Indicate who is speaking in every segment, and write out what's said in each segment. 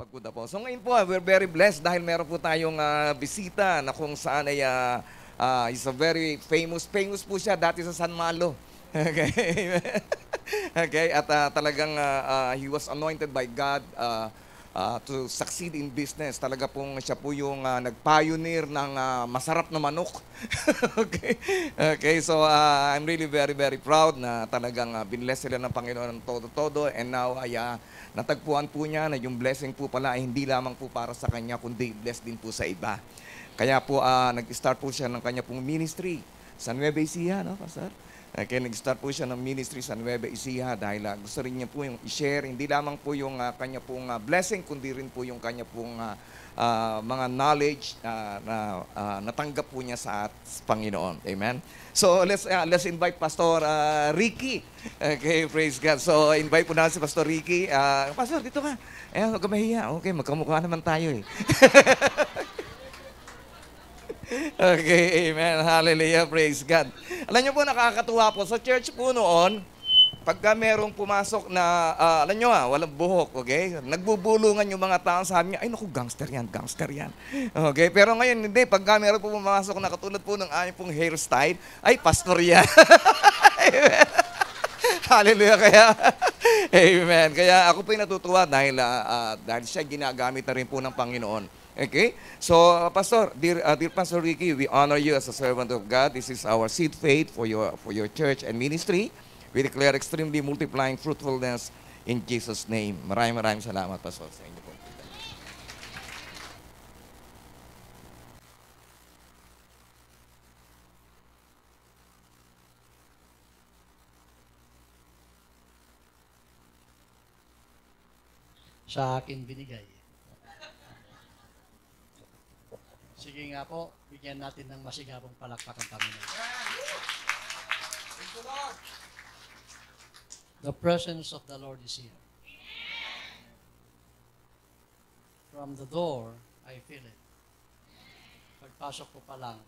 Speaker 1: Pagkuda po. So ngayon po, we're very blessed dahil meron po tayong bisita na kung saan ay is a very famous po siya dati sa San Malo. Okay. Okay, at talagang he was anointed by God to succeed in business. Talaga pong siya po yung nag-pioneer ng masarap na manok. Okay. Okay, so I'm really very proud na talagang binless sila ng Panginoon ng todo-todo, and now ay natagpuan po niya na yung blessing po pala ay hindi lamang po para sa kanya kundi bless din po sa iba. Kaya po nag-start po siya ng kanya pong ministry sa Nueva Ecija, no, Pastor? Okay, nag-start po siya ng ministry sa Nueva Ecija dahil gusto rin niya po yung i-share, hindi lamang po yung kanya pong blessing, kundi rin po yung kanya pong mga knowledge na natanggap po niya sa Panginoon. Amen? So, let's invite Pastor Ricky. Okay, praise God. So, invite po natin si Pastor Ricky. Pastor, dito ka. Ayan, huwag ka mahiya. Okay, magkamukha naman tayo eh. Okay, amen. Hallelujah, praise God. Alam niyo po, nakakatuwa po. Sa church po noon, pagka merong pumasok na, alam niyo walang buhok, okay? Nagbubulungan yung mga tao, sabi niya, ay naku, gangster yan, gangster yan. Okay, pero ngayon hindi. Pagka meron po pumasok na katulad po ng aming pong hairstyle, ay pastor yan. Hallelujah, kaya, amen. Kaya ako po natutuwa dahil siya ginagamit na rin po ng Panginoon. Okay? So, Pastor, dear Pastor Ricky, we honor you as a servant of God. This is our seed faith for your church and ministry. We declare extremely multiplying fruitfulness in Jesus' name. Maraming salamat, Pastor, sa inyo po.
Speaker 2: Sa akin binigay. Sige nga po, bigyan natin ng masigabong palakpak ang Panginoon. The presence of the Lord is here. From the door, I feel it. Pagpasok ko pa lang,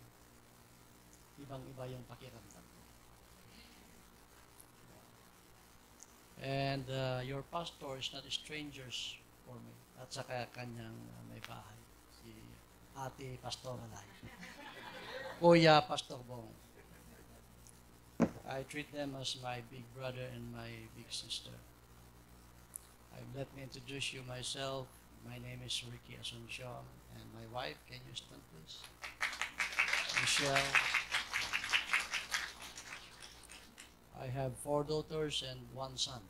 Speaker 2: ibang-iba yung pakiramdam ko. And your pastor is not strangers for me. At saka kanyang may bahay. Ate Pastor Alay. Kuya Pastor Bong. I treat them as my big brother and my big sister. Let me introduce you myself. My name is Ricky Asuncion, and my wife, can you stand please? Michelle. I have 4 daughters and 1 son.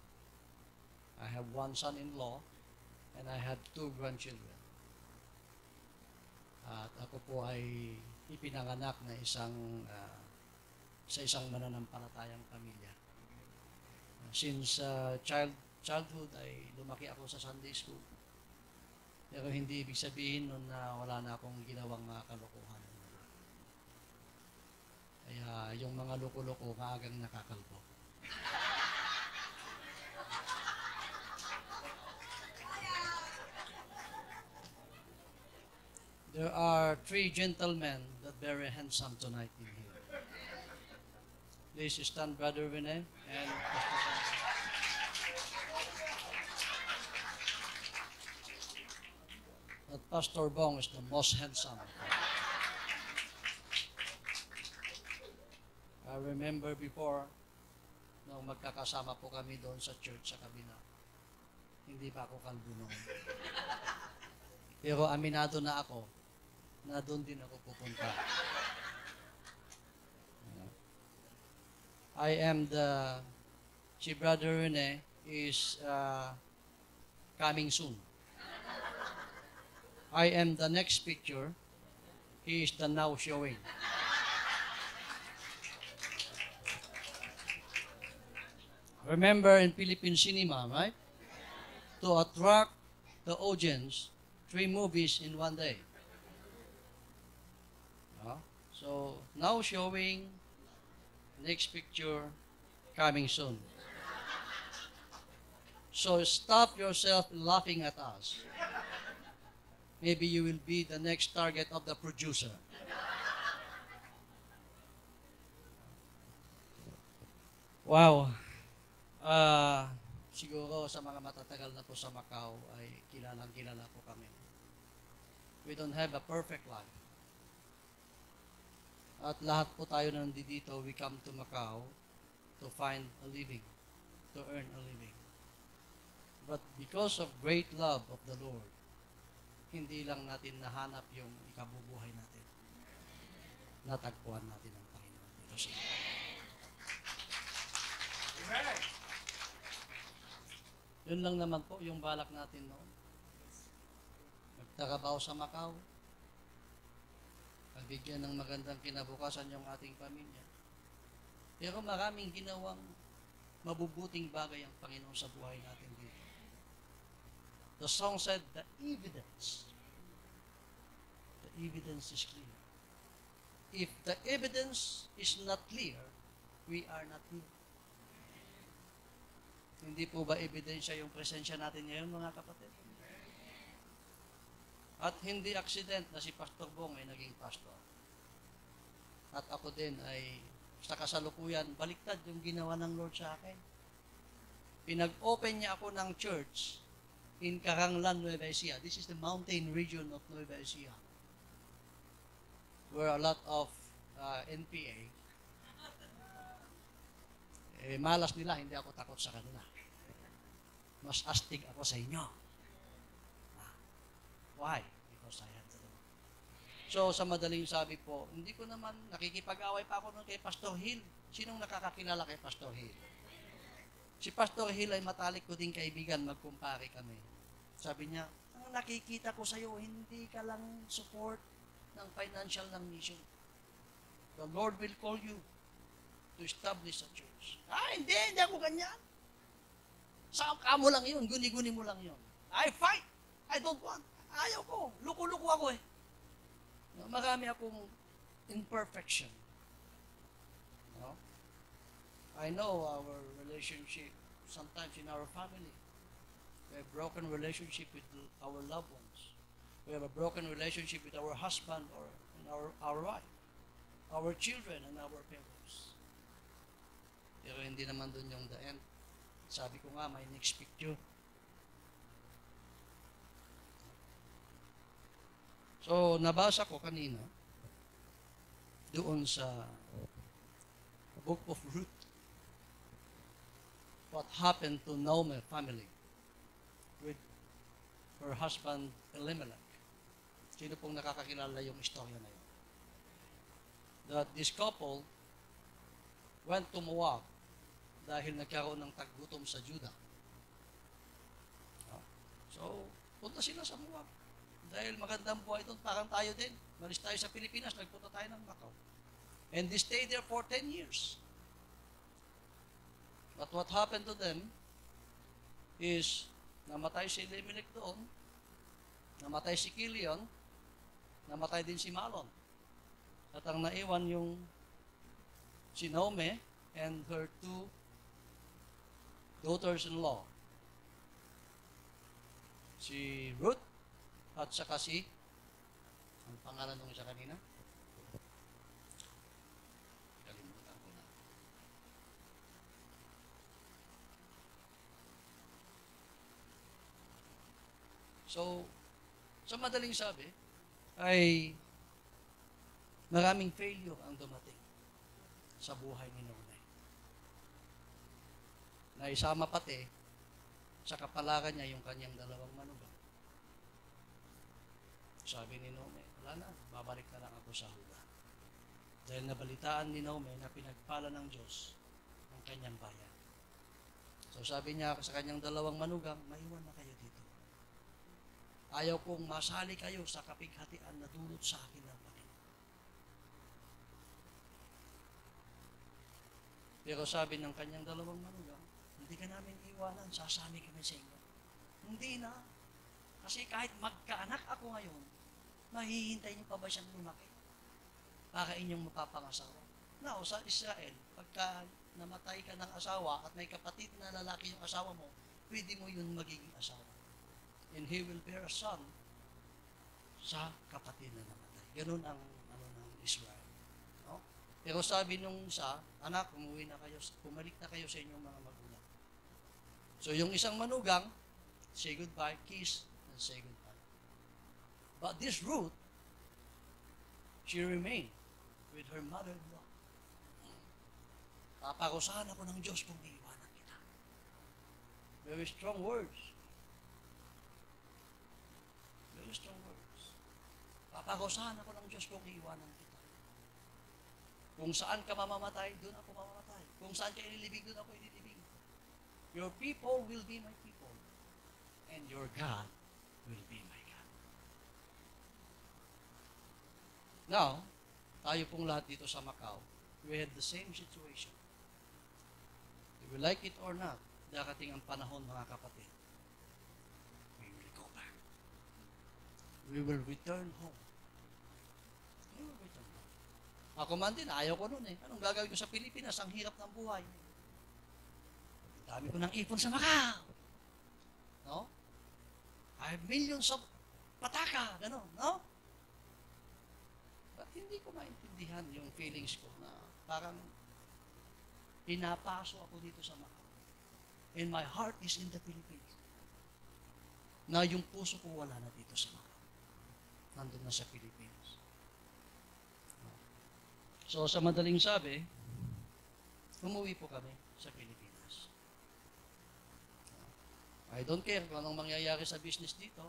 Speaker 2: I have 1 son-in-law, and I have 2 grandchildren. At ako po ay ipinanganak na sa isang mananampalatayang pamilya. Since childhood ay lumaki ako sa Sunday school. Pero hindi ibig sabihin nun na wala na akong ginawang mga kalokohan. Kaya yung mga loko-loko maagang nakakalbo. There are 3 gentlemen that very handsome tonight in here. Please stand, Brother Rene and Pastor Rene. But Pastor Bong is the most handsome. I remember before, nung magkakasama po kami doon sa church sa kabina, hindi pa ako kalbo noon. Pero aminado na ako, na doon din ako pupunta. Si Brother Rene is coming soon. I am the next picture. He is the now showing. Remember in Philippine cinema, right? To attract the audience, 3 movies in 1 day. So, now showing, next picture, coming soon. So, stop yourself laughing at us. Maybe you will be the next target of the producer. Wow. siguro sa mga matatagal na po sa Macau ay kilalang-kilala po kami. We don't have a perfect life. At lahat po tayo na nandito, we come to Macau to find a living, to earn a living. But because of great love of the Lord, hindi lang natin nahanap yung ikabubuhay natin. Natagpuan natin ang Panginoon dito sa iyo.
Speaker 1: Amen.
Speaker 2: Yun lang naman po yung balak natin noon. Magtrabaho sa Macau, pagbigyan ng magandang kinabukasan yung ating pamilya. Pero maraming ginawang mabubuting bagay ang Panginoon sa buhay natin dito. The song said, the evidence is clear. If the evidence is not clear, we are not here. Hindi po ba ebidensya yung presensya natin ngayon, mga kapatid? At hindi accident na si Pastor Bong ay naging pastor. At ako din ay sa kasalukuyan, baliktad yung ginawa ng Lord sa akin. Pinag-open niya ako ng church in Caranglan, Nueva Ecija. This is the mountain region of Nueva Ecija, where a lot of NPA, malas nila, hindi ako takot sa kanila. Mas astig ako sa inyo. Why? Because I have the Lord. So, sa madaling sabi po, hindi ko naman nakikipag-away pa ako noon kay Pastor Hill. Sinong nakakakilala kay Pastor Hill? Si Pastor Hill ay matalik ko din kaibigan, magkumpare kami. Sabi niya, ang nakikita ko sa iyo, hindi ka lang support ng financial ng mission. The Lord will call you to establish a church. Hindi ako ganyan. Saka mo lang yun, guni-guni mo lang yun. I fight. I don't want. Ayaw ko. Luko-luko ako eh. Marami akong imperfection. No? I know our relationship, sometimes in our family, we have broken relationship with our loved ones. We have a broken relationship with our husband or our wife, our children, and our parents. Pero hindi naman dun yung the end. Sabi ko nga, may next picture. So, nabasa ko kanina doon sa Book of Ruth what happened to Naomi family with her husband Elimelech. Sino pong nakakakilala yung istorya na yun? That this couple went to Moab dahil nagkaroon ng taggutom sa Judah. So, punta sila sa Moab. Dahil magandang buhay doon, parang tayo din. Malis tayo sa Pilipinas, nagpunta tayo ng Macau. And they stayed there for 10 years. But what happened to them is, namatay si Elimelech doon, namatay si Kilion, namatay din si Malon. At ang naiwan yung si Naomi and her two daughters-in-law. Si Ruth at saka si, ang pangalan nung isa kanina? Kalimutan ko na. So, sa madaling sabi, ay maraming failure ang dumating sa buhay ni Naomi. Na isama pati sa kapalaran niya yung kanyang dalawang manugang. Sabi ni Naomi, wala na, babalik na lang ako sa Huda. Dahil nabalitaan ni Naomi na pinagpala ng Diyos ang kanyang bayan. So sabi niya sa kanyang dalawang manugang, maiwan na kayo dito. Ayaw kong masali kayo sa kapighatian na dulot sa akin ng Panginoon. Pero sabi ng kanyang dalawang manugang, hindi ka namin iwanan, sasali kami sa inyo. Hindi na. Kasi kahit magkaanak ako ngayon, mahihintay niyo pa ba siyang lumaki para inyong mapapangasawa? Now, sa Israel, pagka namatay ka ng asawa at may kapatid na lalaki yung asawa mo, pwede mo yun magiging asawa. And he will bear a son sa kapatid na namatay. Ganun ang ng Israel. No? Pero sabi nung sa anak, bumalik na kayo sa inyong mga magulang. So yung isang manugang, say goodbye, kiss, and say goodbye. But this Ruth, she remained with her mother-in-law. Paparusahan ako ng Diyos kung iiwanan kita. Very strong words. Very strong words. Paparusahan ako ng Diyos kung iiwanan kita. Kung saan ka mamamatay, doon ako mamamatay. Kung saan ka ililibing, doon ako ililibing. Your people will be my people, and your God will be my God. Now, tayo pong lahat dito sa Macau, we had the same situation. If we like it or not, darating ang panahon, mga kapatid, we will go back. We will return home. We will return home. Ako man din, ayaw ko nun eh. Anong gagawin ko sa Pilipinas? Ang hirap ng buhay. Dami ko ng ipon sa Macau. No? I have millions of pataka, gano'n, no? But hindi ko maintindihan yung feelings ko na parang pinapaso ako dito sa Macau. And my heart is in the Philippines. Na yung puso ko wala na dito sa Macau. Nandun na sa Philippines. So sa madaling sabi, umuwi po kami sa Pilipinas. I don't care kung anong mangyayari sa business dito.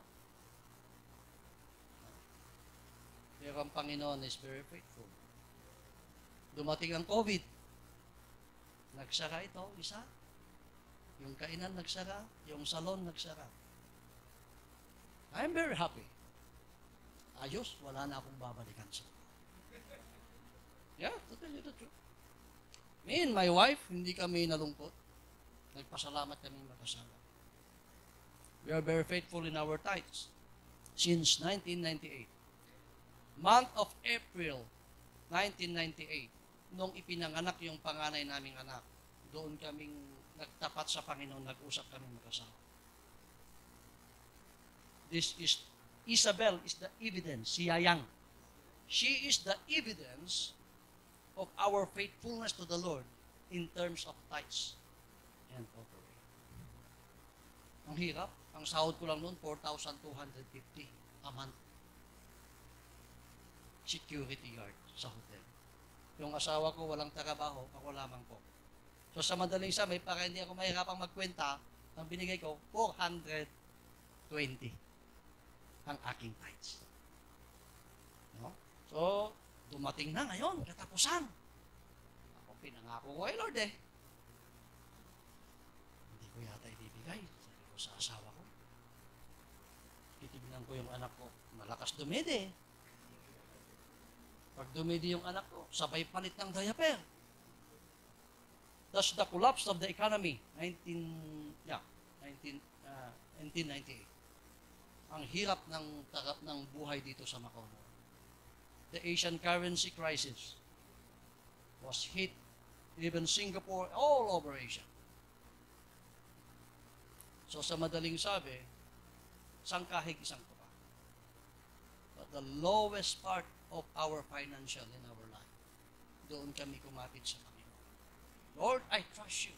Speaker 2: Pero ang Panginoon is very faithful. Dumating ang COVID. Nagsara ito, isa. Yung kainan nagsara, yung salon nagsara. I'm very happy. Ayos, wala na akong babalikan sa. Yeah, to tell you the truth. Me and my wife, hindi kami nalungkot. Nagpasalamat kami magkasama. We are very faithful in our tithes. Since 1998. Month of April 1998, nung ipinanganak yung panganay naming anak, doon kaming nagtapat sa Panginoon, nag-usap kami magkasama. This is, Isabel is the evidence, si Yayang. She is the evidence of our faithfulness to the Lord in terms of tithes and offering. Ang hirap. Ang sahod ko lang noon, 4,250 a month. Security guard sa hotel. Yung asawa ko walang trabaho, ako lamang po. So sa madaling sabi, para hindi ako mahirapang magkwenta, ang binigay ko, 420 ang aking tithes. No? So, dumating na ngayon, katapusan. Ako pinangako ko kay Lord eh. Hindi ko yata ibibigay. Sabi ko sa asawa ko. Titignan ko yung anak ko, malakas dumidi. Pag dumidi yung anak ko, sabay palit ng diaper. That's the collapse of the economy, 1998. Ang hirap ng buhay dito sa Macau. The Asian currency crisis was hit, even Singapore, all over Asia. So sa madaling sabi, isang kahig, isang tuka. But the lowest part of our financial in our life, doon kami kumapit sa Panginoon. Lord, I trust you.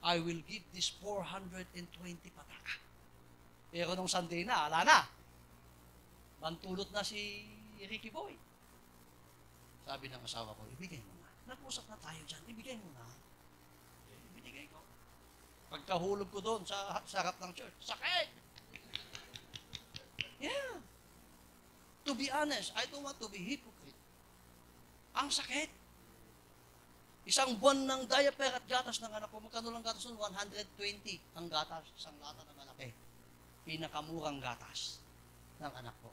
Speaker 2: I will give this 420 pataka. Pero nung Sunday na, ala na. Mantulot na si Ricky Boy. Sabi ng asawa ko, ibigay mo na. Nag-usap na tayo dyan, ibigay mo na. Ibigay ko. Pagkahulog ko doon sa harap ng church, sakit! Yeah. To be honest, I don't want to be hypocrite. Ang sakit. Isang buwan ng diaper at gatas ng anak ko, magkano lang gatas nun? 120 ang gatas, isang lata na malaki. Pinakamurang gatas ng anak ko.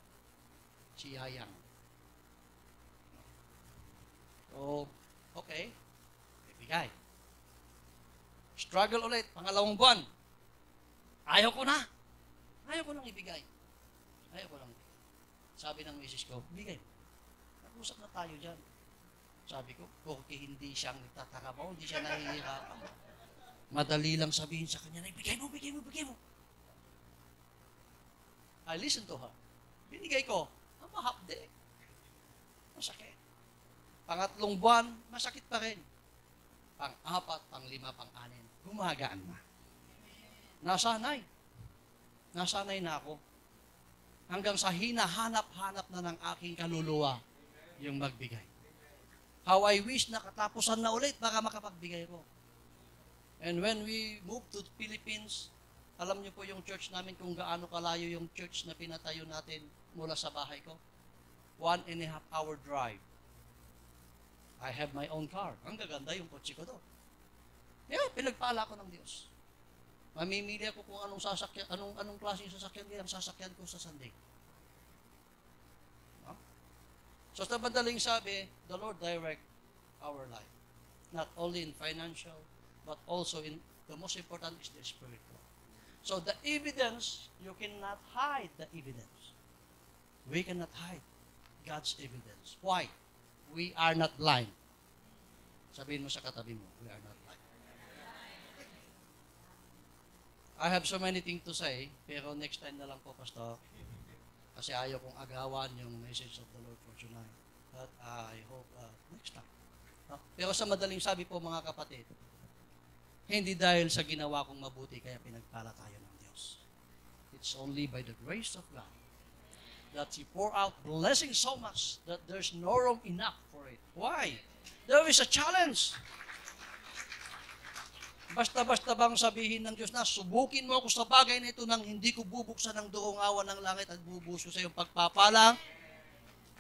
Speaker 2: Si Yayang. So, okay. Ibigay. Struggle ulit, pangalawang buwan. Ayaw ko na. Ayaw ko nang ibigay. Ayaw ko lang. Sabi ng misis ko, bigay mo. Nag-usap na tayo dyan. Sabi ko, porque hindi siyang nagtatrabaho, hindi siya nahihirapan. Madali lang sabihin sa kanya na, bigay mo, bigay mo, bigay mo. I listened to her. Binigay ko, mahapde. Masakit. Pangatlong buwan, masakit pa rin. Pang-apat, pang-lima, pang-anin, gumagaan na. Nasanay. Nasanay na ako. Hanggang sa hinahanap-hanap na ng aking kaluluwa yung magbigay. How I wish na katapusan na ulit baka makapagbigay ko. And when we moved to the Philippines, alam niyo po yung church namin kung gaano kalayo yung church na pinatayo natin mula sa bahay ko. 1.5 hour drive. I have my own car. Ang gaganda yung kotse ko doon. Yeah, pinagpala ko ng Diyos. Mamimili ako kung anong sasakyan, anong klaseng sasakyan ang sasakyan ko sa Sunday. No? So sa madaling sabi, the Lord direct our life. Not only in financial, but also in, the most important is the spiritual. So the evidence, you cannot hide the evidence. We cannot hide God's evidence. Why? We are not blind. Sabihin mo sa katabi mo, we are not blind. I have so many things to say, pero next time na lang po, Pastor. Kasi ayaw kong agawan yung message of the Lord for tonight. But I hope next time. No? Pero sa madaling sabi po, mga kapatid, hindi dahil sa ginawa kong mabuti kaya pinagpala tayo ng Diyos. It's only by the grace of God that He pour out blessing so much that there's no room enough for it. Why? There is a challenge. Basta-basta bang sabihin ng Diyos na, subukin mo ako sa bagay na ito nang hindi ko bubuksan ng durong awan ng langit at bubuso sa iyong pagpapala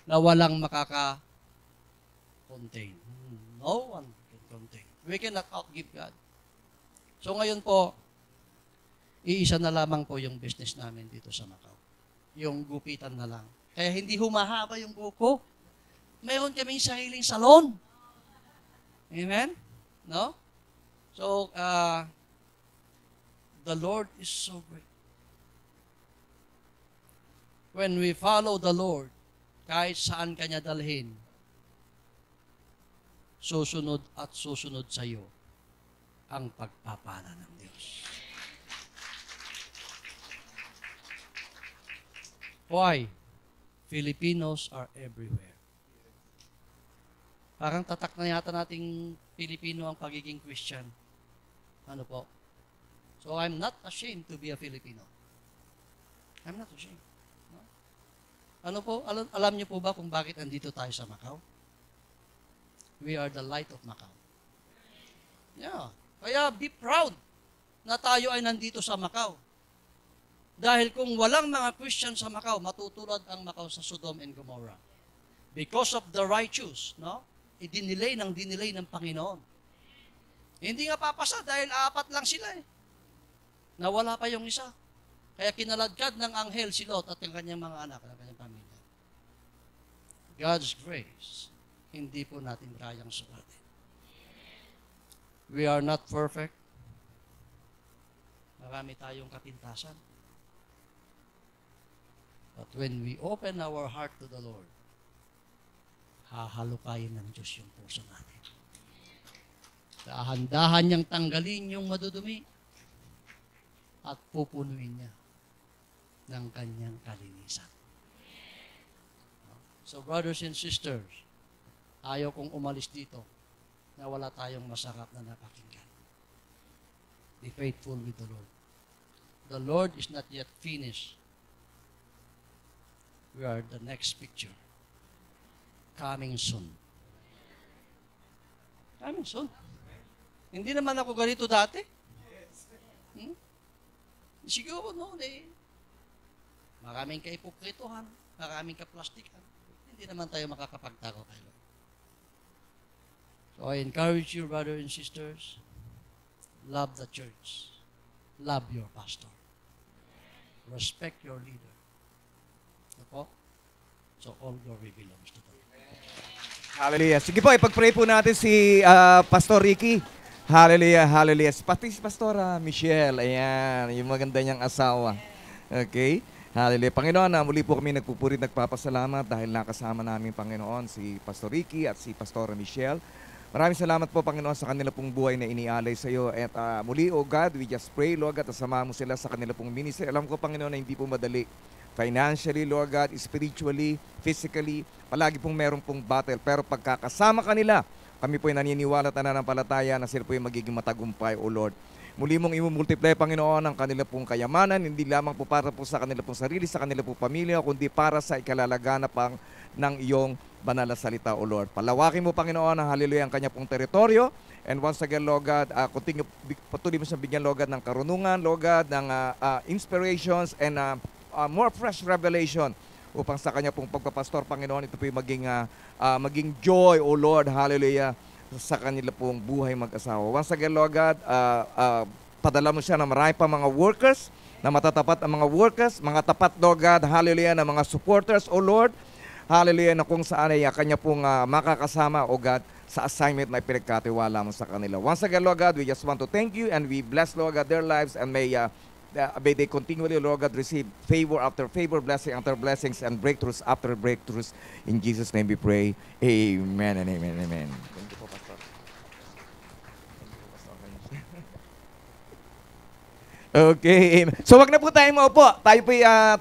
Speaker 2: na walang makaka-contain. No one can contain. We cannot outgive God. So ngayon po, iisa na lamang po yung business namin dito sa Macau. Yung gupitan na lang. Kaya hindi humahaba yung buko. Mayroon kaming sariling salon. Amen? No? So, the Lord is so great. When we follow the Lord, kahit saan kanya dalhin, susunod at susunod sa iyo ang pagpapala ng Diyos. Why? Filipinos are everywhere. Parang tatak na yata nating Pilipino ang pagiging Christian. Ano po? So I'm not ashamed to be a Filipino. I'm not ashamed. No? Ano po? Alam niyo po ba kung bakit andito tayo sa Macau? We are the light of Macau. Yeah. Kaya be proud na tayo ay nandito sa Macau. Dahil kung walang mga Christian sa Macau, matutulad ang Macau sa Sodom and Gomorrah. Because of the righteous, no? Idinilay ng Panginoon. Hindi nga papasa dahil 4 lang sila eh. Nawala pa yung isa. Kaya kinaladkad ng anghel si Lot at ang kanyang mga anak, ang kanyang pamilya. God's grace, hindi po natin kayang sukatin. We are not perfect. Marami tayong kapintasan. But when we open our heart to the Lord, hahalukayin ng Diyos yung puso natin. Dahan-dahan niyang tanggalin yung madudumi at pupunuin niya ng kanyang kalinisan. So brothers and sisters, ayaw kong umalis dito na wala tayong masarap na napakinggan. Be faithful with the Lord. The Lord is not yet finished. We are the next picture. Coming soon. Coming soon. Hindi naman ako ganito dati. Siguro noon eh. Maraming kaipokritohan, maraming kaplastikan. Hindi naman tayo makakapagtako kay Lord. So I encourage you, brothers and sisters, love the church. Love your pastor. Respect your leader. Opo? So all glory belongs to God.
Speaker 1: Hallelujah. Sige po, ipag-pray po natin si Pastor Ricky. Hallelujah, hallelujah. Pati si Pastora Michelle, ayan, yung maganda niyang asawa. Okay? Hallelujah. Panginoon, muli po kami nagpupuri, nagpapasalamat dahil nakasama namin, Panginoon, si Pastor Ricky at si Pastora Michelle. Maraming salamat po, Panginoon, sa kanila pong buhay na inialay sa iyo. At muli, O God, we just pray, Lord God, at sama mo sila sa kanila pong ministry. Alam ko, Panginoon, na hindi po madali. Financially, Lord God, spiritually, physically, palagi pong meron pong battle. Pero pagkakasama kanila, kami po ay naniniwala at nananampalataya na sila po ay magiging matagumpay, O Lord. Muli mong imumultiply, Panginoon, ang kanila pong kayamanan, hindi lamang po para po sa kanila pong sarili, sa kanila pong pamilya, kundi para sa ikalalaganap ng iyong banal na salita, O Lord. Palawakin mo, Panginoon, ang hallelujah, ang kanya pong teritoryo. And once again, Lord God, patuloy mo siyang bigyan, Lord God, ng karunungan, Lord God, ng inspirations and more fresh revelation upang sa kanya pong pagpapastor, Panginoon, ito po yung maging joy, O Lord, hallelujah, sa kanila pong buhay mag-asawa. Once again, Lord God, padala mo siya ng marami pa mga workers, na matatapat ang mga workers, mga tapat, Lord God, hallelujah, na mga supporters, O Lord, hallelujah, na kung saan ay kanya pong makakasama, O God, sa assignment na pinagkatiwala mo sa kanila. Once again, Lord God, we just want to thank you and we bless, Lord God, their lives and may they continually, Lord God, receive favor after favor, blessing after blessings, and breakthroughs after breakthroughs. In Jesus' name we pray. Amen and amen and amen. Thank you po, Pastor. Okay, amen. So wag na po tayo maupo. Tayo po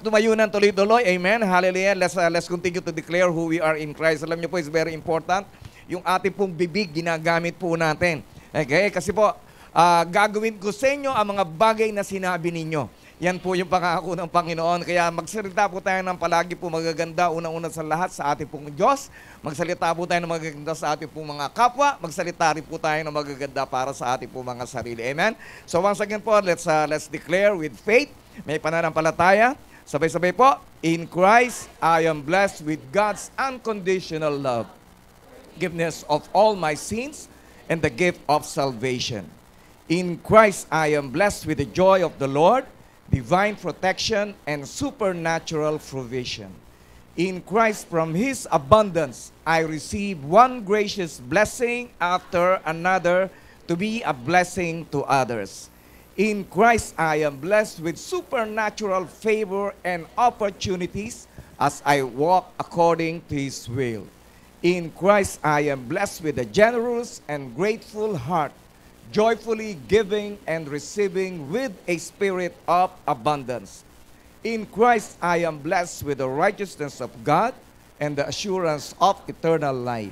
Speaker 1: tumayo ng tuloy-tuloy. Amen. Hallelujah. Let's continue to declare who we are in Christ. Alam niyo po, it's very important. Yung ating pong bibig, ginagamit po natin. Okay? Kasi po, gagawin ko sa inyo ang mga bagay na sinabi ninyo. Yan po yung pangako ng Panginoon. Kaya magsalita po tayo ng palagi po magaganda, unang-una sa lahat sa ating pong Diyos. Magsalita po tayo ng magaganda sa ating pong mga kapwa. Magsalita rin po tayo ng magaganda para sa ating pong mga sarili. Amen? So once again po, let's declare with faith. May pananampalataya. Sabay-sabay po. In Christ, I am blessed with God's unconditional love, forgiveness of all my sins, and the gift of salvation. In Christ, I am blessed with the joy of the Lord, divine protection, and supernatural provision. In Christ, from His abundance, I receive one gracious blessing after another to be a blessing to others. In Christ, I am blessed with supernatural favor and opportunities as I walk according to His will. In Christ, I am blessed with a generous and grateful heart, joyfully giving and receiving with a spirit of abundance. In Christ, I am blessed with the righteousness of God and the assurance of eternal life.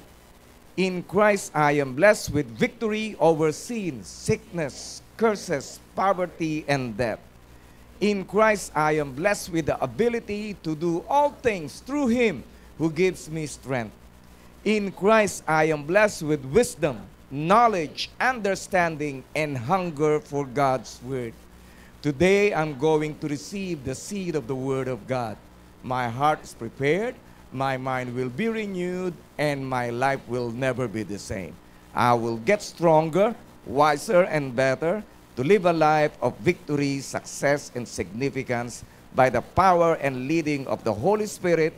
Speaker 1: In Christ, I am blessed with victory over sin, sickness, curses, poverty, and death. In Christ, I am blessed with the ability to do all things through Him who gives me strength. In Christ, I am blessed with wisdom, knowledge, understanding, and hunger for God's Word. Today, I'm going to receive the seed of the Word of God. My heart is prepared, my mind will be renewed, and my life will never be the same. I will get stronger, wiser, and better to live a life of victory, success, and significance by the power and leading of the Holy Spirit.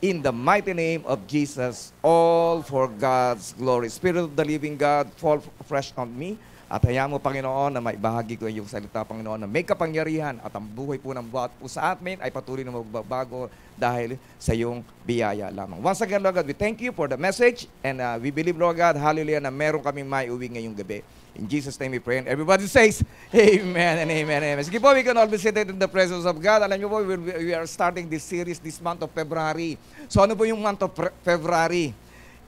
Speaker 1: In the mighty name of Jesus, all for God's glory. Spirit of the living God, fall fresh on me. At hayaan mo, Panginoon, na maibahagi ko yung salita, Panginoon, na may kapangyarihan at ang buhay po ng bawat po sa atin ay patuloy na magbabago dahil sa iyong biyaya lamang. Once again, Lord God, we thank you for the message and we believe, Lord God, hallelujah, na meron kaming maiuwi ngayong gabi. In Jesus' name we pray. And everybody says, Amen and Amen and Amen. Sige po, we can all be seated in the presence of God. Alam niyo po, we are starting this series this month of February. So ano po yung month of February?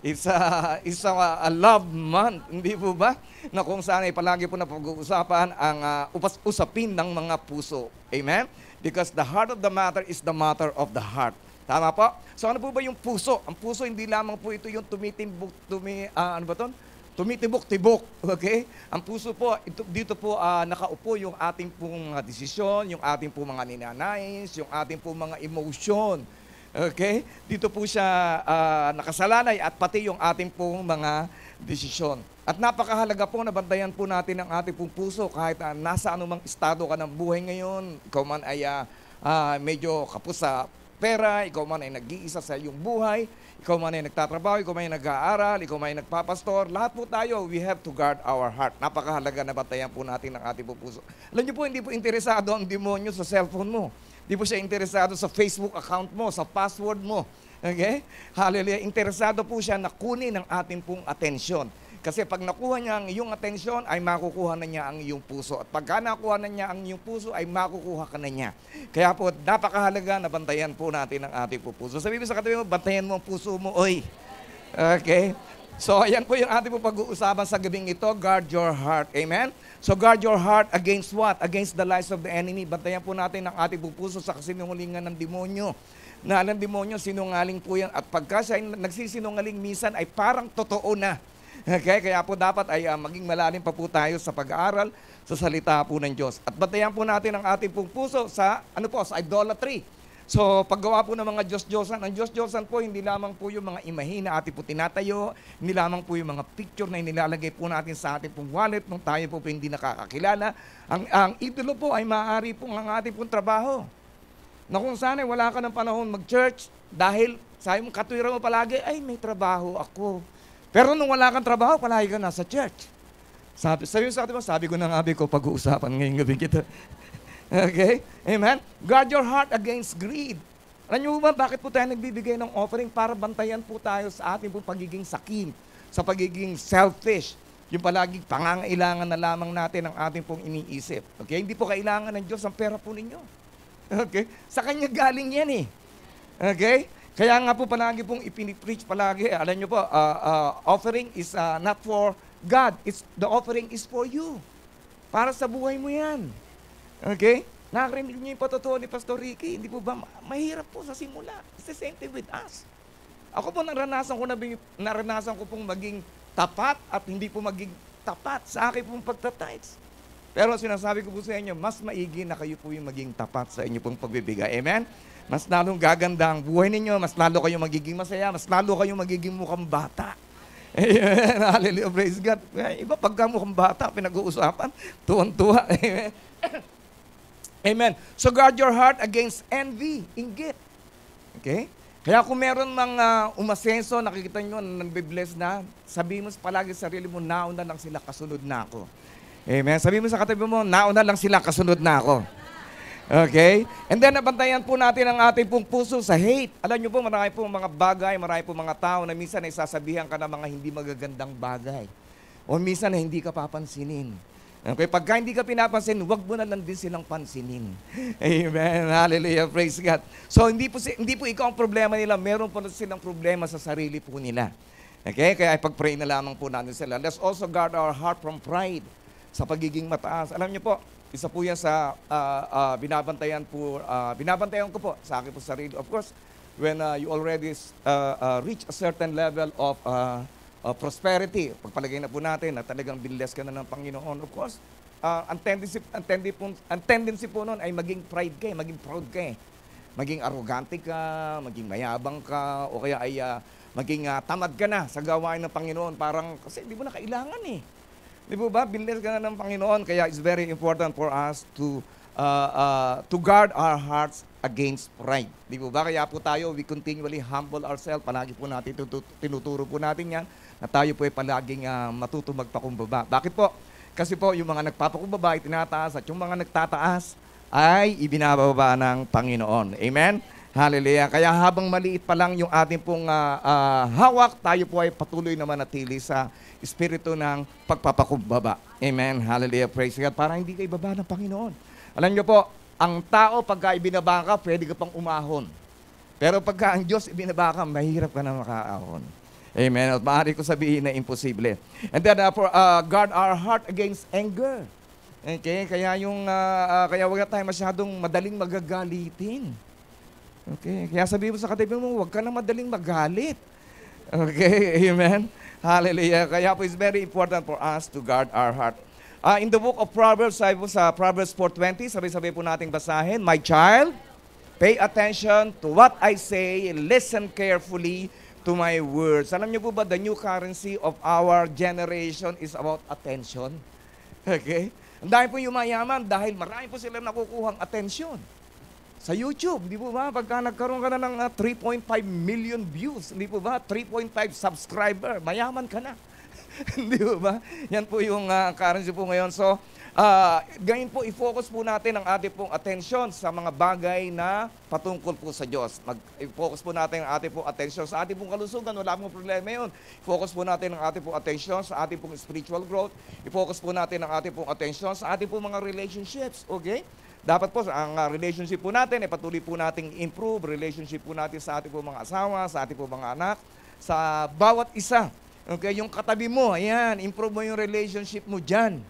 Speaker 1: It's a love month, hindi po ba? Na kung saan ay palagi po na pag-uusapan ang usapin ng mga puso. Amen? Because the heart of the matter is the matter of the heart. Tama po? So ano po ba yung puso? Ang puso hindi lamang po ito yung tumitibok-tibok, okay? Ang puso po, dito po nakaupo yung ating pong mga desisyon, yung ating pong mga ninanais, yung ating pong mga emotion. Okay? Dito po siya nakasalalay at pati yung ating pong mga desisyon. At napakahalaga po na bantayan po natin ang ating pong puso kahit nasa anumang estado ka ng buhay ngayon. Ikaw man ay medyo kapos sa pera, ikaw man ay nag-iisa sa iyong buhay, ikaw man ay nagtatrabaho, ikaw man ay nag-aaral, ikaw man ay nagpapastor, lahat po tayo, we have to guard our heart. Napakahalaga na bantayan po natin ang ating pong puso. Alam niyo po, hindi po interesado ang demonyo sa cellphone mo. Di po siya interesado sa Facebook account mo, sa password mo. Okay? Hallelujah. Interesado po siya na kunin ang ating pong atensyon. Kasi pag nakuha niya ang iyong atensyon, ay makukuha na niya ang iyong puso. At pagka nakuha na niya ang iyong puso, ay makukuha ka na niya. Kaya po, napakahalaga na bantayan po natin ang ating puso. Sabi mo sa katabi mo, bantayan mo ang puso mo, oy. Okay? So, ayan po yung ating po pag-uusapan sa gabing ito, guard your heart. Amen? So, guard your heart against what? Against the lies of the enemy. Bantayan po natin ang ating po puso sa kasinungalingan ng demonyo. Na alam demonyo, sinungaling po yan. At pagka siya nagsisinungaling, minsan ay parang totoo na. Okay? Kaya po dapat ay maging malalim pa po tayo sa pag-aaral sa salita po ng Diyos. At bantayan po natin ang ating pong puso sa, sa idolatry. So, paggawa po ng mga Diyos-Diyosan, ang Diyos-Diyosan po, hindi lamang po yung mga imahe na ating po tinatayo, hindi lamang po yung mga picture na inilalagay po natin sa ating pong wallet nung tayo po hindi nakakakilala. Ang idolo po ay maaari po ang ating pong trabaho. Na kung sana wala ka ng panahon mag-church, dahil sabi mo, katwira mo palagi, ay may trabaho ako. Pero nung wala kang trabaho, palagi ka nasa church. Sabi sa atin mo, sabi ko na nga, pag-uusapan ngayong gabi kita. Okay? Amen? Guard your heart against greed. Alam niyo ba, bakit po tayo nagbibigay ng offering? Para bantayan po tayo sa ating po pagiging sakim, sa pagiging selfish. Yung palaging pangangailangan na lamang natin ang ating pong iniisip. Okay? Hindi po kailangan ng Diyos ang pera po ninyo. Okay? Sa Kanya galing yan eh. Okay? Kaya nga po palagi pong ipinipreach palagi. Alam niyo po, offering is not for God. The offering is for you. Para sa buhay mo yan. Okay? Nakarinig niyo yung patotoo ni Pastor Ricky, hindi po ba mahirap po sa simula? It's the same thing with us. Ako po naranasan ko pong maging tapat at hindi po maging tapat sa akin pong pagtatides. Pero sinasabi ko po sa inyo, mas maigi na kayo po yung maging tapat sa inyo pong pagbibigay. Amen? Mas lalong gaganda ang buhay ninyo, mas lalo kayong magiging masaya, mas lalo kayong magiging mukhang bata. Amen? Hallelujah, praise God. Iba pagka mukhang bata, pinag-uusapan, tuwan-tuwa. Amen? Amen. So guard your heart against envy, inggit. Okay? Kaya kung meron mga umasenso, nakikita nyo, nagbe-bless na, sabihin mo palagi sa sarili mo, nauna lang sila, kasunod na ako. Amen. Sabihin mo sa katabi mo, nauna lang sila, kasunod na ako. Okay? And then, nabantayan po natin ang ating pong puso sa hate. Alam nyo po, marami po mga bagay, marami po mga tao na minsan ay sasabihan ka ng mga hindi magagandang bagay. O minsan na hindi ka papansinin. Okay, pagka hindi ka pinapansin, wag mo na lang din silang pansinin. Amen. Hallelujah. Praise God. So, hindi po ikaw ang problema nila. Meron po silang problema sa sarili po nila. Okay? Kaya ipag-pray na lamang po natin sila. Let's also guard our heart from pride sa pagiging mataas. Alam niyo po, isa po yan sa binabantayan ko po sa akin po sarili. Of course, when you already reach a certain level of prosperity, pagpalagay na po natin na talagang binless ka na ng Panginoon. Of course, ang tendency po noon ay maging pride ka, maging proud ka. Maging arrogante ka, maging mayabang ka, o kaya ay maging tamad ka na sa gawain ng Panginoon. Parang, kasi hindi mo na kailangan eh. Di po ba? Binless ka na ng Panginoon, kaya it's very important for us to guard our hearts against pride. Di po ba? Kaya po tayo, we continually humble ourselves. Palagi po natin, tinuturo po natin yan, na tayo po ay palaging matuto magpakumbaba. Bakit po? Kasi po, yung mga nagpapakumbaba ay tinataas at yung mga nagtataas ay ibinababa ng Panginoon. Amen? Hallelujah. Kaya habang maliit pa lang yung ating pong hawak, tayo po ay patuloy na manatili sa espiritu ng pagpapakumbaba. Amen? Hallelujah. Praise God. Para hindi ka ibaba ng Panginoon. Alam niyo po, ang tao pagka ibinaba ka, pwede ka pang umahon. Pero pagka ang Diyos ibinaba ka, mahirap ka na makaahon. Amen. At maaari ko sabihin na imposible. And then, guard our heart against anger. Okay? Kaya huwag na tayo masyadong madaling magagalitin. Okay? Kaya sabihin mo sa katabi mo, huwag ka na madaling magalit. Okay? Amen? Hallelujah. Kaya po, it's very important for us to guard our heart. In the book of Proverbs, sabi po sa Proverbs 4:20, sabay-sabay po nating basahin, My child, pay attention to what I say, listen carefully to my words. Alam niyo po ba, the new currency of our generation is about attention. Okay? Ang dahil po yumayaman dahil marami po sila nakukuhang atensyon. Sa YouTube, di po ba, pagka nagkaroon ka na ng 3.5 million views, di po ba, 3.5 subscriber, mayaman ka na. Di ba? Yan po yung currency po ngayon. So, ganyan po, i-focus po natin ang ating pong attention sa mga bagay na patungkol po sa Diyos. I-focus po natin ang ating pong attention sa ating pong kalusugan. Wala pong problema yun. I-focus po natin ang ating pong attention sa ating pong spiritual growth. I-focus po natin ang ating pong attention sa ating pong mga relationships. Okay? Dapat po, ang relationship po natin, patuloy po nating improve relationship po natin sa ating pong mga asawa, sa ating pong mga anak, sa bawat isa. Okay, yung katabi mo, ayan, improve mo yung relationship mo dyan.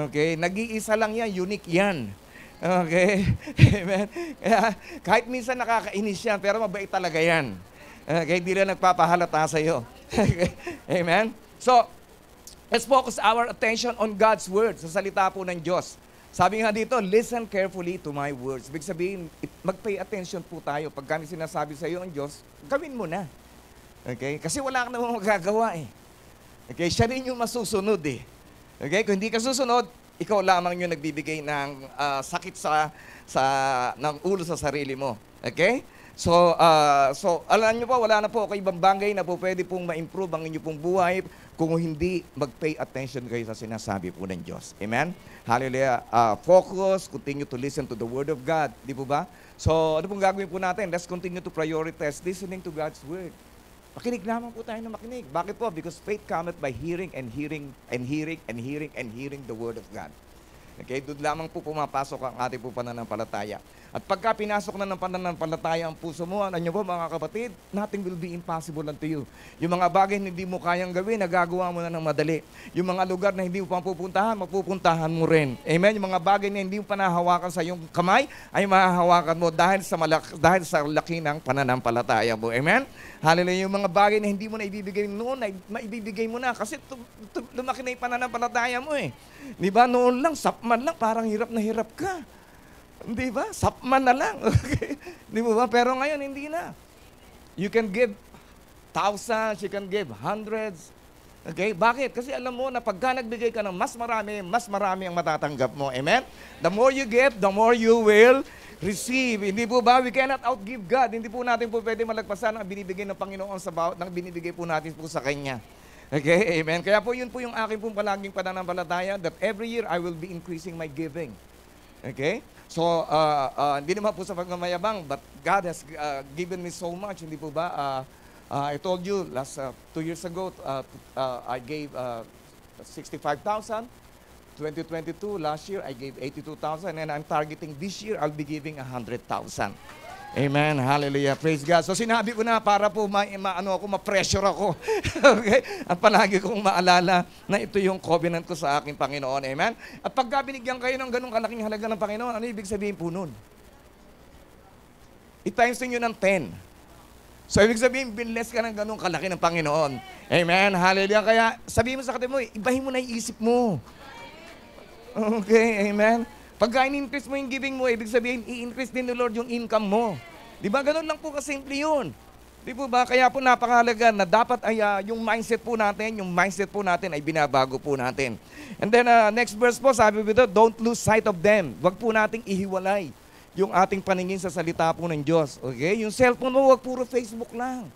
Speaker 1: Okay, nag-iisa lang yan, unique yan. Okay, amen. Kaya, kahit minsan nakakainis yan, pero mabait talaga yan. Okay, di lang nagpapahalata sa'yo. Okay, amen. So, let's focus our attention on God's word, sa salita po ng Diyos. Sabi nga dito, listen carefully to my words. Ibig sabihin, mag-pay attention po tayo. Pag kami sinasabi sa iyo ang Diyos, gawin mo na. Okay? Kasi wala ka namang magagawa eh. Okay? Siya rin yung masusunod eh. Okay? Kung hindi ka susunod, ikaw lamang yung nagbibigay ng sakit ng ulo sa sarili mo. Okay? So alam niyo po, wala na po kayo ibang bagay na po pwede pong ma-improve ang inyong pong buhay kung hindi mag-pay attention kayo sa sinasabi po ng Diyos. Amen? Hallelujah. Focus, continue to listen to the Word of God. Di po ba? So, ano pong gagawin po natin? Let's continue to prioritize listening to God's Word. Makinig lamang po tayo na makinig. Bakit po? Because faith cometh by hearing and hearing and hearing and hearing and hearing the Word of God. Okay? Doon lamang po pumapasok ang ating po pananampalataya. At pagka pinasok na ng pananampalataya ang puso mo, ano nyo po mga kapatid, nothing will be impossible unto you. Yung mga bagay na hindi mo kayang gawin, nagagawa mo na ng madali. Yung mga lugar na hindi mo pa pupuntahan, mapupuntahan mo rin. Amen? Yung mga bagay na hindi mo pa nahawakan sa iyong kamay, ay mahahawakan mo dahil sa laki ng pananampalataya mo. Amen? Hallelujah. Yung mga bagay na hindi mo na ibibigay noon, ay maibibigay mo na. Kasi lumaki na yung pananampalataya mo eh. Di ba? Noon lang, sapman lang, parang hirap na hirap ka. Di ba? Sapman na lang. Okay? Di ba? Pero ngayon, hindi na. You can give thousands, you can give hundreds. Okay? Bakit? Kasi alam mo na pagka nagbigay ka ng mas marami ang matatanggap mo. Amen? The more you give, the more you will receive. Hindi po ba? We cannot outgive God. Hindi po natin po pwede malagpasan ang binibigay ng Panginoon sa bawat ng binibigay po natin po sa Kanya. Okay? Amen? Kaya po yun po yung aking pong palaging pananampalataya that every year I will be increasing my giving. Okay? So, hindi naman po sa pagmamayabang, but God has given me so much, hindi po ba? I told you, 2 years ago, I gave 65,000. 2022, last year, I gave 82,000. And I'm targeting this year, I'll be giving 100,000. Amen. Hallelujah. Praise God. So sinabi ko na para po ma-pressure ako. Okay? At palagi kong maalala na ito yung covenant ko sa aking Panginoon. Amen. At pagka binigyan kayo ng ganung kalaking halaga ng Panginoon, ano ibig sabihin po nun? I-times nyo ng 10. So ibig sabihin, binless ka ng ganung kalaki ng Panginoon. Amen. Hallelujah. Kaya sabihin mo sa katabi mo, ibahin mo na yung isip mo. Okay. Amen. Pagka in-increase mo yung giving mo, ibig sabihin, i-increase din ni Lord yung income mo. Di ba? Ganun lang po kasimple yun. Di po ba? Kaya po napakahalaga na dapat ay yung mindset po natin ay binabago po natin. And then, next verse po, sabi po ito, don't lose sight of them. Huwag po nating ihiwalay yung ating paningin sa salita po ng Diyos. Okay? Yung cellphone mo, huwag puro Facebook lang.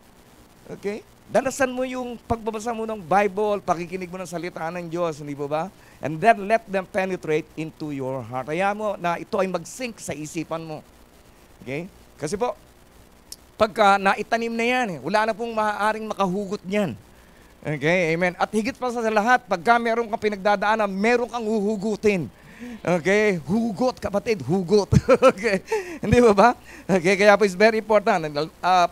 Speaker 1: Okay? Dalasan mo yung pagbabasa mo ng Bible, pakikinig mo ng salita ng Diyos, hindi po ba? And then let them penetrate into your heart. Kaya mo na ito ay mag-sink sa isipan mo. Okay? Kasi po, pagka naitanim na yan, wala na pong maaaring makahugot niyan. Okay? Amen. At higit pa sa lahat, pagka meron kang pinagdadaanan, meron kang huhugutin. Okay? Hugot, kapatid, hugot. Okay? Hindi ba? Okay, kaya po it's very important.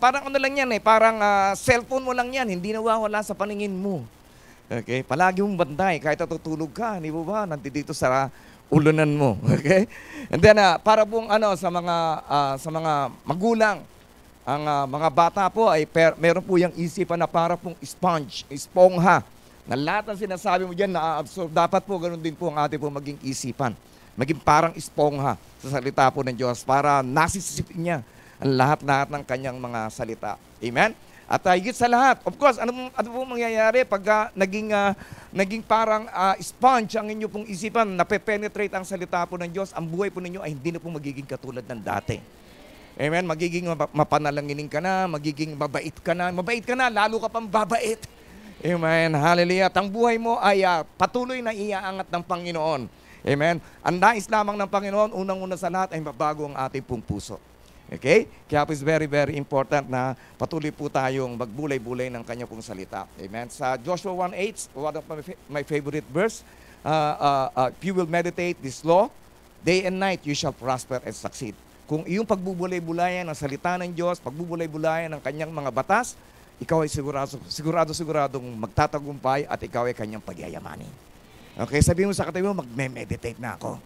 Speaker 1: Parang ano lang yan parang cellphone mo lang yan, hindi nawawala sa paningin mo. Okay? Palagi mong bantay, kahit natutulog ka, hindi ba? Nandito sa ulunan mo. Okay? And then, para pong sa mga magulang, ang mga bata po ay meron po yung isipan na para pong esponja. Na lahat ng sinasabi mo dyan na-absorb. Dapat po ganun din po ang ating po maging isipan. Maging parang esponja sa salita po ng Diyos para nasisipin niya ang lahat-lahat ng kanyang mga salita. Amen? At higit sa lahat, of course, ano po mangyayari pag naging parang sponge ang inyo pong isipan, nape-penetrate ang salita po ng Diyos, ang buhay po ninyo ay hindi na po magiging katulad ng dati. Amen? Magiging mapanalanginin ka na, magiging mabait ka na, lalo ka pang babait. Amen. Hallelujah. At ang buhay mo ay patuloy na iaangat ng Panginoon. Amen. Ang nais lamang ng Panginoon, unang-una sa lahat ay mabago ang ating pong puso. Okay? Kaya po is very, very important na patuloy po tayong magbulay-bulay ng kanya pong salita. Amen. Sa Joshua 1:8, one of my favorite verse, if you will meditate this law, day and night you shall prosper and succeed. Kung iyong pagbubulay-bulayan ng salita ng Diyos, pagbubulay-bulayan ng kanyang mga batas, ikaw ay siguradong magtatagumpay at ikaw ay kanyang pagyayamanin. Okay, sabihin mo sa katabi mo, magme-meditate na ako.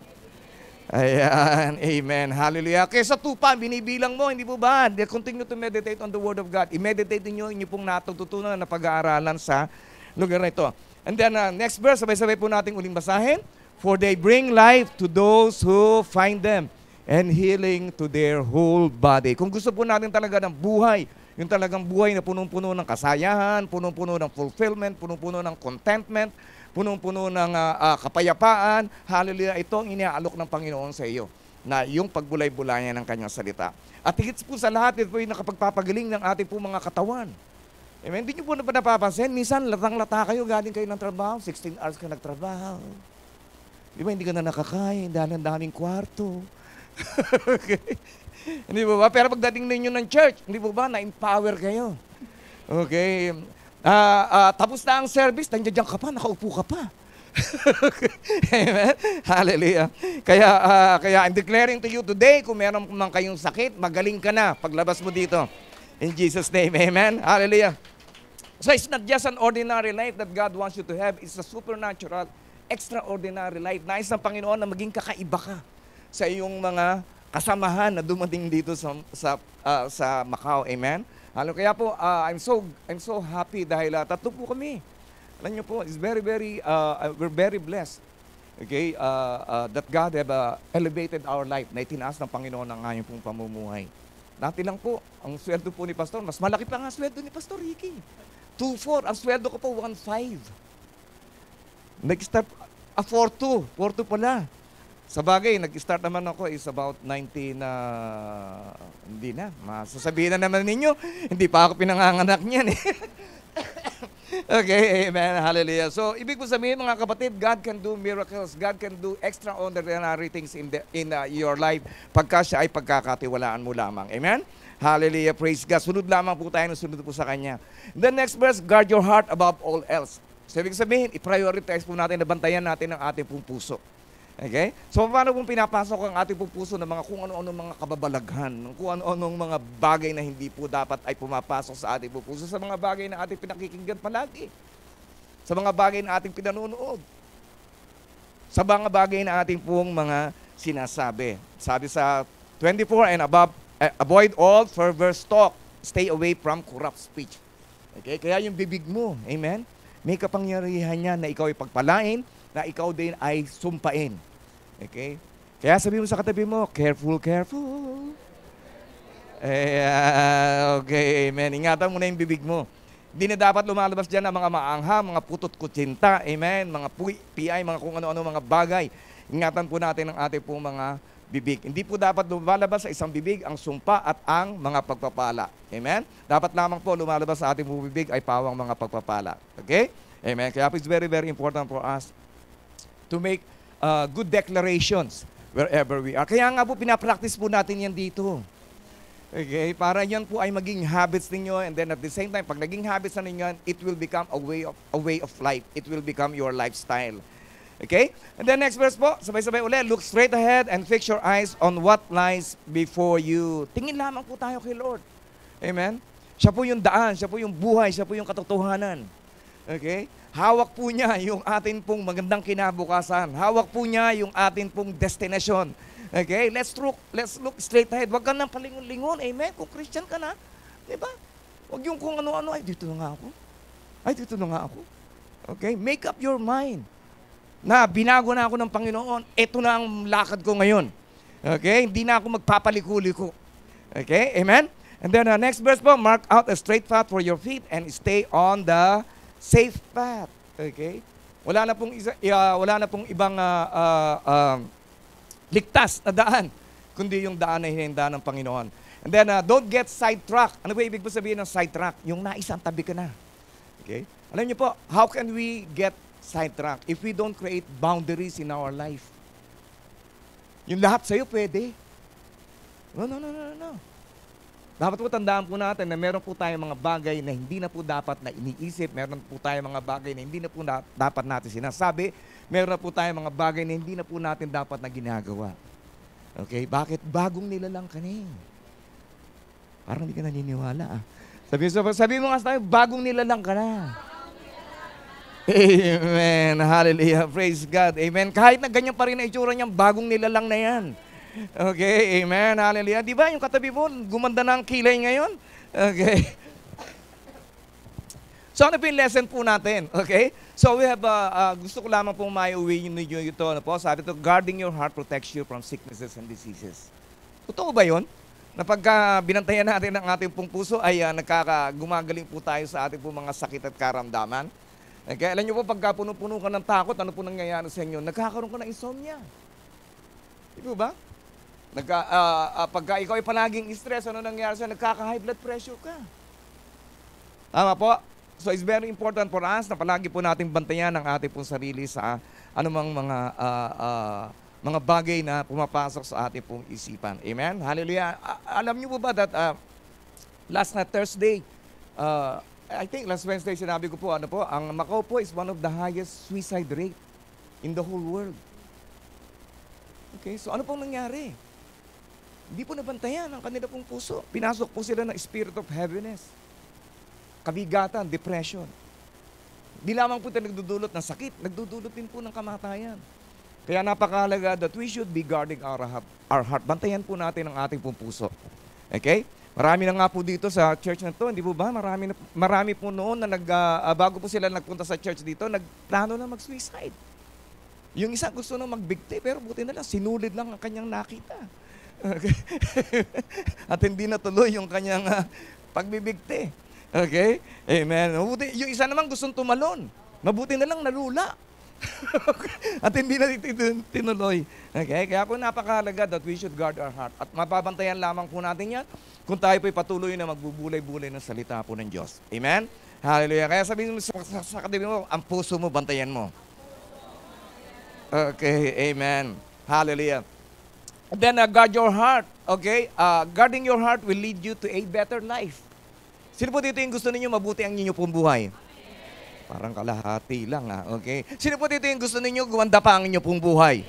Speaker 1: Ayan, amen, hallelujah. Kaya sa tupa, binibilang mo, hindi po ba? Continue to meditate on the Word of God. I-meditate niyo pong natututunan na pag-aaralan sa lugar na ito. And then, next verse, sabay-sabay po natin uling basahin. For they bring life to those who find them and healing to their whole body. Kung gusto po natin talaga ng buhay, yung talagang buhay na punong-puno ng kasayahan, punong-puno ng fulfillment, punong-puno ng contentment, punong-puno ng kapayapaan, hallelujah, ito ang iniaalok ng Panginoon sa iyo, na yung pagbulay-bulayan ng kanyang salita. At higit po sa lahat, ito po yung nakapagpapagaling ng ating po mga katawan. Amen? Hindi nyo po na napapansin, minsan latang-lata kayo, galing kayo ng trabaho, 16 hours ka nagtrabaho. Di ba, hindi ka na nakakain dahil ang daming kwarto. Okay. Hindi po ba? Pero pagdating ninyo ng church, hindi po ba, na-empower kayo. Okay. Tapos na ang service, nandiyan ka pa, nakaupo ka pa. Amen? Hallelujah. Kaya I'm declaring to you today, kung meron man kayong sakit, magaling ka na paglabas mo dito. In Jesus' name, amen? Hallelujah. So it's not just an ordinary life that God wants you to have. It's a supernatural, extraordinary life. Nais ng Panginoon na maging kakaiba ka sa iyong mga kasamahan na dumating dito sa Macau. Amen? Kaya po, I'm so happy dahil tatlo po kami. Alam niyo po, we're very blessed. Okay? That God have elevated our life na itinaas ng Panginoon ang aming pong pamumuhay. Dati lang po, ang sweldo po ni Pastor, mas malaki pa nga sweldo ni Pastor Ricky. 2.4, ang sweldo ko po 1.5. Nag-start, 4.2 pala. Sa bagay, nag-start naman ako is about 19 na, hindi na, masasabihin na naman ninyo, hindi pa ako pinanganganak niyan eh. Okay, amen, hallelujah. So, ibig ko sabihin mga kapatid, God can do miracles, God can do extraordinary things in your life pagka siya ay pagkakatiwalaan mo lamang. Amen? Hallelujah, praise God. Sunod lamang po tayo, sunod po sa Kanya. The next verse, guard your heart above all else. So, ibig sabihin, i-prioritize po natin, nabantayan natin ang ating pong puso. Okay? So, paano kung pinapasok ang ating puso ng mga kung ano-ano mga kababalaghan, kung ano-anong mga bagay na hindi po dapat ay pumapasok sa ating puso, sa mga bagay na ating pinakikinggan palagi, sa mga bagay na ating pinanunood, sa mga bagay na ating pong mga sinasabi. Sabi sa 24 and above, avoid all perverse talk, stay away from corrupt speech. Okay? Kaya yung bibig mo, amen? May kapangyarihan niya na ikaw ay pagpalain, na ikaw din ay sumpain. Okay? Kaya sabi mo sa katabi mo, careful, careful. Okay, amen. Ingatan mo na yung bibig mo. Hindi na dapat lumalabas dyan ang mga maangha, mga putot kutsinta, amen, mga PI, mga kung ano-ano mga bagay. Ingatan po natin ang ating pong mga bibig. Hindi po dapat lumalabas sa isang bibig ang sumpa at ang mga pagpapala. Amen? Dapat lamang po lumalabas sa ating bibig ay pawang mga pagpapala. Okay? Amen. Kaya po it's very, very important for us to make good declarations wherever we are. Kaya nga po, pinapractice po natin yan dito. Okay? Para yan po ay maging habits ninyo, and then at the same time, pag naging habits na ninyo, it will become a way of life. It will become your lifestyle. Okay? And then next verse po, sabay-sabay ulit, look straight ahead and fix your eyes on what lies before you. Tingin lamang po tayo kay Lord. Amen? Siya po yung daan, siya po yung buhay, siya po yung katotohanan. Okay? Hawak po niya yung atin pong magandang kinabukasan. Hawak po niya yung atin pong destination. Okay? Let's look straight ahead. Huwag ka nang palingon-lingon. Amen? Kung Christian ka na, di ba? Huwag yung kung ano-ano, ay dito na nga ako. Ay dito na nga ako. Okay? Make up your mind na binago na ako ng Panginoon. Ito na ang lakad ko ngayon. Okay? Hindi na ako magpapaliko-liko. Okay? Amen? And then next verse po, mark out a straight path for your feet and stay on the safe path. Okay? Wala na pong ibang ligtas na daan, kundi yung daan na hinahanda ng Panginoon. And then, don't get sidetracked. Ano ba ibig sabihin ng sidetrack? Yung naisang tabi ka na. Okay? Alam niyo po, how can we get sidetracked if we don't create boundaries in our life? Yung lahat sa'yo pwede. No. Dapat po tandaan po natin na meron po tayong mga bagay na hindi na po dapat na iniisip, meron po tayong mga bagay na hindi na po dapat natin sinasabi, meron na po tayong mga bagay na hindi na po natin dapat na ginagawa. Okay? Bakit? Bagong nilalang ka na eh. Parang hindi ka naniniwala ah. Sabi mo nga tayo, bagong nilalang ka na. Amen. Hallelujah. Praise God. Amen. Kahit na ganyan pa rin na itsura niyang bagong nilalang na yan. Okay. Amen. Hallelujah. Di ba yung katabi mo, gumanda na ang kilay ngayon? Okay. So ano po yung lesson po natin? Okay? So we have, gusto ko lamang pong maiuwi ninyo ito. Ano po? Sabi ito, guarding your heart protects you from sicknesses and diseases. Totoo ba yun? Na pagka binantayan natin ang ating pong puso ay gumagaling po tayo sa ating pong mga sakit at karamdaman. Okay, alam niyo po, pagka puno-puno ka ng takot, ano po nangyayari sa inyo? Nagkakaroon ka ng insomnia. Di ba? Pagka ikaw ay palaging stress, ano nangyayari sa'yo? Nagkaka-high blood pressure ka. Tama po? So it's very important for us na palagi po natin bantayan ang ating pong sarili sa anumang mga bagay na pumapasok sa ating pong isipan. Amen? Hallelujah. Alam niyo po ba that last na Thursday, I think last Wednesday sinabi ko po, ang Macau po is one of the highest suicide rate in the whole world. Okay, so ano pong nangyari? Hindi po nabantayan ang kanila pong puso. Pinasok po sila ng spirit of heaviness, kabigatan, depression. Di lamang po ito nagdudulot ng sakit, nagdudulot din po ng kamatayan. Kaya napakahalaga that we should be guarding our heart. Bantayan po natin ang ating pong puso. Okay? Marami na nga po dito sa church na to, hindi po ba? Marami po noon na bago po sila nagpunta sa church dito, nagplano na mag-suicide. Yung isa gusto na magbigti, pero buti na lang, sinulid lang ang kanyang nakita. Okay? At hindi natuloy yung kanyang pagbibigti. Okay? Amen. Yung isa naman gustong tumalon. Mabuti na lang nalula. At hindi na tinuloy. Okay? Kaya po napakahalaga that we should guard our heart. At mapabantayan lamang po natin yan kung tayo po'y patuloy na magbubulay-bulay ng salita po ng Diyos. Amen? Hallelujah. Kaya sabihin mo sa katabi mo, ang puso mo, bantayan mo. Okay, amen. Hallelujah. And then guard your heart. Okay? Guarding your heart will lead you to a better life. Sino po dito yung gusto ninyo mabuti ang inyo pong buhay? Parang kalahati lang okay? Sino po dito yung gusto ninyo gumanda pa ang inyo pong buhay?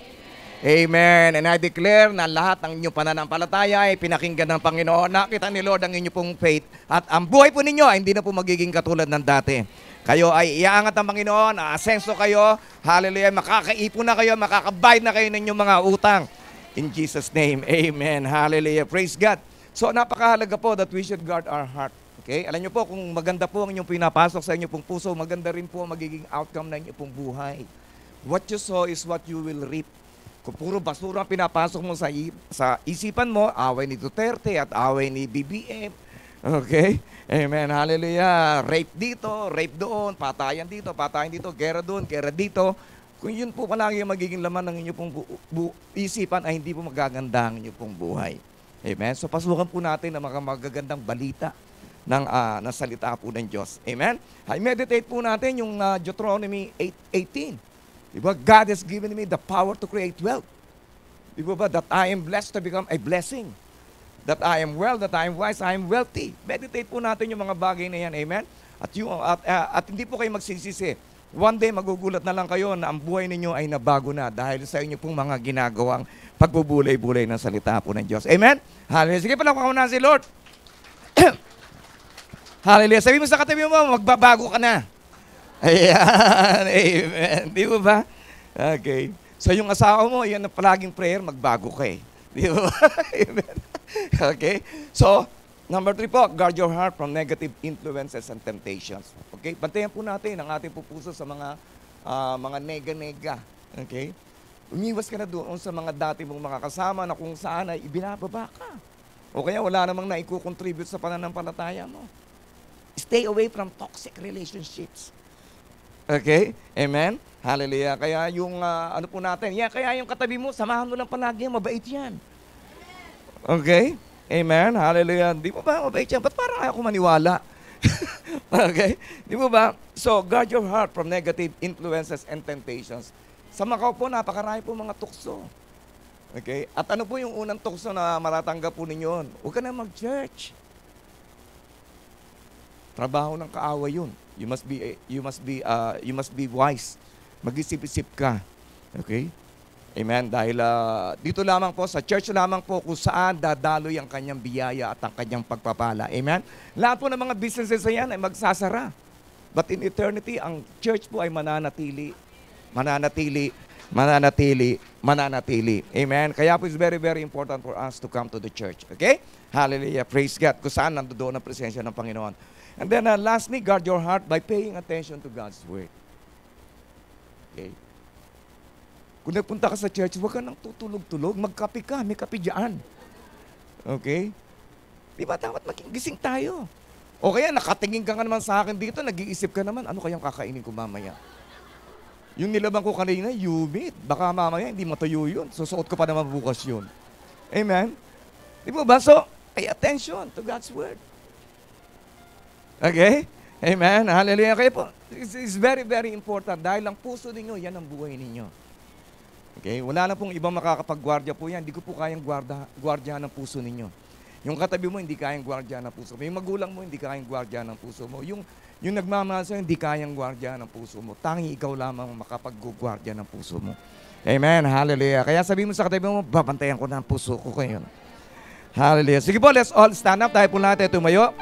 Speaker 1: Amen. And I declare na lahat ng inyong pananampalataya ay pinakinggan ng Panginoon. Nakita ni Lord ang inyong pong faith. At ang buhay po ninyo ay hindi na po magiging katulad ng dati. Kayo ay iaangat ng Panginoon, aasenso kayo, hallelujah, makakaipon na kayo, makakabayad na kayo ng inyong mga utang. In Jesus' name, amen. Hallelujah. Praise God. So napakahalaga po that we should guard our heart. Okay? Alam niyo po, kung maganda po ang inyong pinapasok sa inyong pong puso, maganda rin po ang magiging outcome ng inyong pong buhay. What you sow is what you will reap. Kung puro basura ang pinapasok mo sa isipan mo, away ni Duterte at away ni BBM. Okay? Amen. Hallelujah. Rape dito, rape doon, patayan dito, gera doon, gera dito. Kung yun po palagi ang magiging laman ng inyong pong isipan, ay hindi po magaganda ang inyong pong buhay. Amen. So pasukan po natin ang mga magagandang balita ng salita po ng Diyos. Amen. I-meditate po natin yung Deuteronomy 8:18. Diba? God has given me the power to create wealth. Diba ba? That I am blessed to become a blessing. That I am well, that I am wise, I am wealthy. Meditate po natin yung mga bagay na yan. Amen? At hindi po kayo magsisisi. One day, magugulat na lang kayo na ang buhay ninyo ay nabago na dahil sa inyo pong mga ginagawang pagbubulay-bulay ng salita po ng Diyos. Amen? Hallelujah. Sige, palakpakan na si Lord. Hallelujah. Sabi mo sa katabi mo, magbabago ka na. Ayan. Amen. Di ba ba? Okay. So yung asawa mo, yan ang palaging prayer, magbago ka eh. Di ba? Amen. Okay? So, number 3 po, guard your heart from negative influences and temptations. Okay? Bantayan po natin ang ating pupuso sa mga nega-nega. Okay? Umiwas ka na doon sa mga dati mong mga kasama na kung saan ay ibinababa ka. O kaya wala namang naikukontribute sa pananampalataya mo. Stay away from toxic relationships. Okay? Amen? Hallelujah. Kaya yung ano po natin, kaya yung katabi mo, samahan mo lang palagi, mabait yan. Okay? Amen? Hallelujah. Di mo ba mabait yan? Ba't parang ako maniwala? Okay? Di mo ba? So, guard your heart from negative influences and temptations. Sa Macau po, napakarami po mga tukso. Okay? At ano po yung unang tukso na maratanggap po ninyo? Huwag ka na mag-church. Trabaho ng kaaway yun. You must be wise. Mag-isip-isip ka. Okay? Amen. Dahil dito lamang po, sa church lamang po kung saan dadaloy ang kanyang biyaya at ang kanyang pagpapala. Amen. Lahat po ng mga businesses na yan ay magsasara. But in eternity, ang church po ay mananatili. Mananatili. Mananatili. Mananatili. Amen. Kaya po it's very, very important for us to come to the church. Okay? Hallelujah. Praise God. Kung saan nandoon ang presensya ng Panginoon. And then lastly, guard your heart by paying attention to God's word. Okay? Kung nagpunta ka sa church, huwag ka nang tutulog-tulog. Magkape ka. May kape dyan. Okay? Di ba dapat maging gising tayo? O kaya nakatingin ka nga naman sa akin dito, nag-iisip ka naman, ano kayang kakainin ko mamaya? Yung nilabang ko kanina, humid. Baka mamaya hindi matuyo yun. Susuot ko pa naman bukas yun. Amen? Di ba ba? So, pay attention to God's word. Okay? Amen? Hallelujah. Kaya po, it's very, very important dahil ang puso ninyo, yan ang buhay ninyo. Okay? Wala na pong ibang makakapag-gwardya po yan. Hindi ko po kayang gwardya ng puso ninyo. Yung katabi mo, hindi kayang gwardya ng puso mo. Yung magulang mo, hindi kayang gwardya ng puso mo. Yung nagmamahal sa'yo, hindi kayang gwardya ng puso mo. Tanging ikaw lamang makapag-gwardya ng puso mo. Amen. Hallelujah. Kaya sabihin mo sa katabi mo, babantayan ko na ang puso ko ngayon. Hallelujah. Sige po, let's all stand up. Tayo po natin tumayo.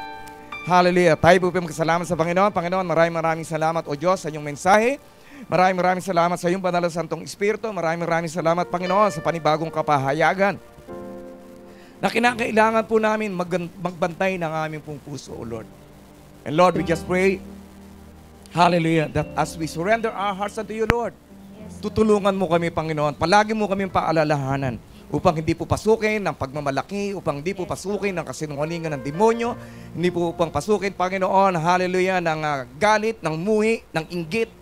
Speaker 1: Hallelujah. Tayo po magkasalamat sa Panginoon. Panginoon, maraming salamat o Diyos sa inyong mensahe. Maraming salamat sa iyong banal na santong Espiritu. Maraming salamat, Panginoon, sa panibagong kapahayagan na kinakailangan po namin magbantay ng aming pong puso, O Lord. And Lord, we just pray, hallelujah, that as we surrender our hearts unto you, Lord, tutulungan mo kami, Panginoon. Palagi mo kami paalalahanan upang hindi po pasukin ng pagmamalaki, upang hindi po pasukin ng kasinungalingan ng demonyo, hindi po upang pasukin, Panginoon, hallelujah, ng galit, ng muhi, ng inggit,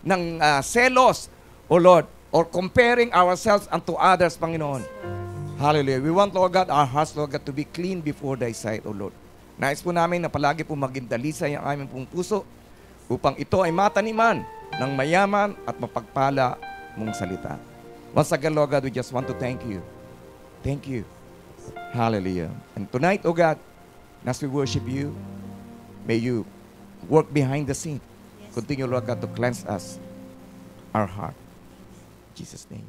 Speaker 1: ng selos, O Lord, or comparing ourselves unto others, Panginoon. Hallelujah. We want, Lord God, our hearts, Lord God, to be clean before Thy sight, O Lord. Nais po namin na palagi po maging dalisay ang aming pong puso upang ito ay mataniman ng mayaman at mapagpala mong salita. Once again, Lord God, we just want to thank you. Thank you. Hallelujah. And tonight, O God, as we worship you, may you work behind the scene. Continue, Lord God, to cleanse us, our heart. In Jesus' name.